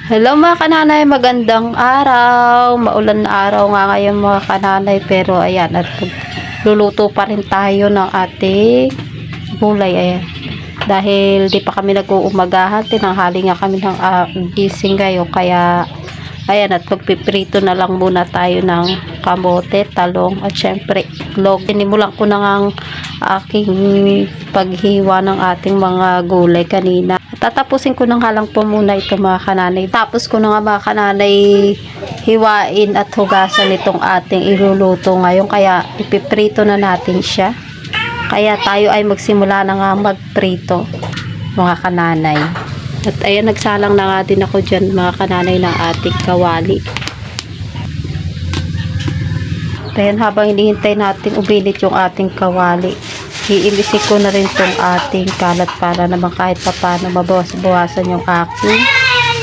Hello mga kananay, magandang araw. Maulan na araw nga ngayon mga kananay, pero ayan, at luluto pa rin tayo ng ating gulay. Ayan, dahil di pa kami nag-uumagahan, tinanghali nga kami ng gising ngayon, kaya ayan, at magpiprito na lang muna tayo ng kamote, talong at syempre itlog. Sinimulan ko na ang aking paghiwa ng ating mga gulay kanina. Tatapusin ko na nga lang po muna ito mga kananay. Tapos ko na nga mga kananay hiwain at hugasan itong ating iluluto ngayon. Kaya ipiprito na natin siya. Kaya tayo ay magsimula na nga magprito mga kananay. At ayan, nagsalang na nga din ako dyan mga kananay ng ating kawali. Ayan, habang hinihintay natin uminit yung ating kawali, iilisin ko na rin itong ating kalat para naman kahit paano mabawas-bawasan yung aking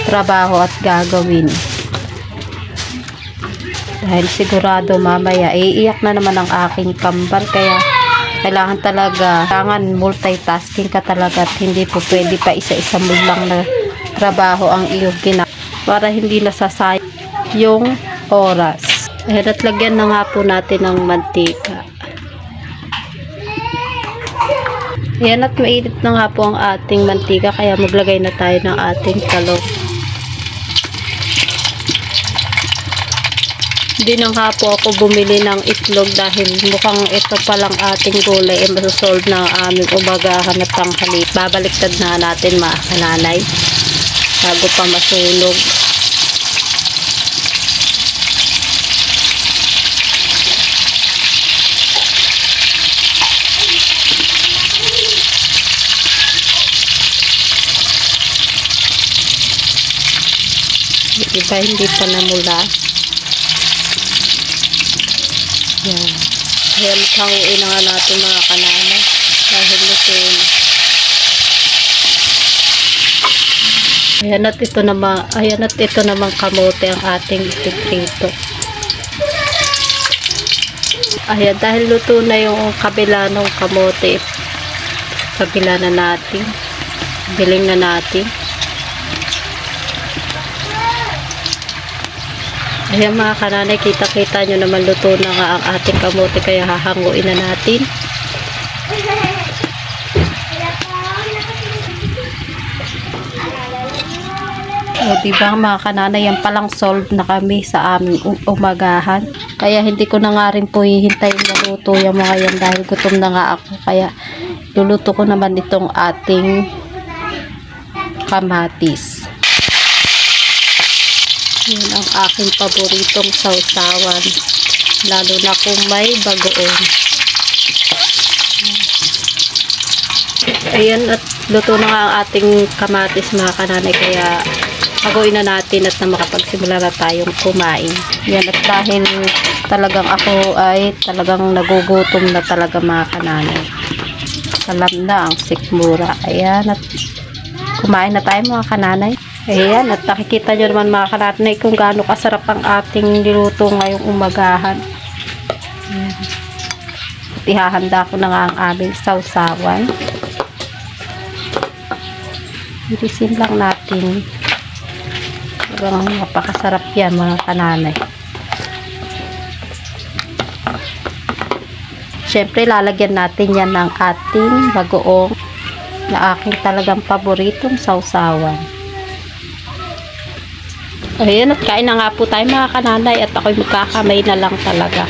trabaho at gagawin. Dahil sigurado mamaya iiyak na naman ang aking kambal, kaya kailangan multitasking ka talaga at hindi po pwede pa isa-isa mo lang na trabaho ang iyong ginagawa para hindi nasasayang yung oras. Ayan, at lagyan na nga po natin ng mantika. Ayan, at mainit na nga po ang ating mantika, kaya maglagay na tayo ng ating talong. Hindi na nga po ako bumili ng itlog dahil mukhang ito palang ating gulay ay masasolve na ang aming umagahan at tanghali. Babaliktad na natin mga kananay bago pa masunog. Iba hindi pa namula. Yan. Ayan, hanguin na nga natin mga kanana dahil luto na. Ayan, at ito naman kamote ang ating ipiprito. Ayan, dahil luto na yung kabila ng kamote, kabila na natin, biling na natin. Ayan mga kananay, kita-kita nyo naman luto na nga ang ating kamote, kaya hahanguin na natin. O diba mga kananay, yan palang solve na kami sa aming umagahan. Kaya hindi ko na nga rin po hihintayin maluto yung mga yan dahil gutom na nga ako. Kaya luluto ko naman itong ating kamatis. Yan ang aking paboritong sausawan, lalo na kung may bagoong. Ayan, at luto na nga ang ating kamatis mga kananay, kaya haguin na natin at na makapagsimula na tayong kumain. Yan, at dahil talagang ako ay talagang nagugutom na talaga mga kananay, alam na ang sikmura. Ayan, at kumain na tayo mga kananay. Ayan, at nakikita nyo naman mga kananay kung gaano kasarap ang ating niluto ngayong umagahan. Ayan. At ihahanda ko na nga ang aming sausawan. Irisin lang natin. Talagang napakasarap yan mga kananay. Siyempre lalagyan natin yan ng ating bagoong na aking talagang paboritong sausawan. Ayan, at kain na nga po tayo mga kananay, at ako'y magkakamay na lang talaga.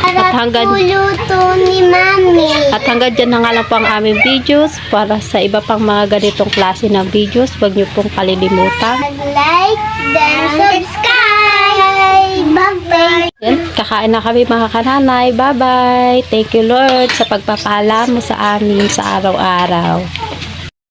At hanggang ni Mami. At hanggang dyan na nga lang po ang aming videos. Para sa iba pang mga ganitong klase ng videos, huwag nyo pong kalilimutan Like, then subscribe. Bye-bye. Ayan, kakain na kami mga kananay. Bye-bye. Thank you Lord sa pagpapala mo sa amin sa araw-araw.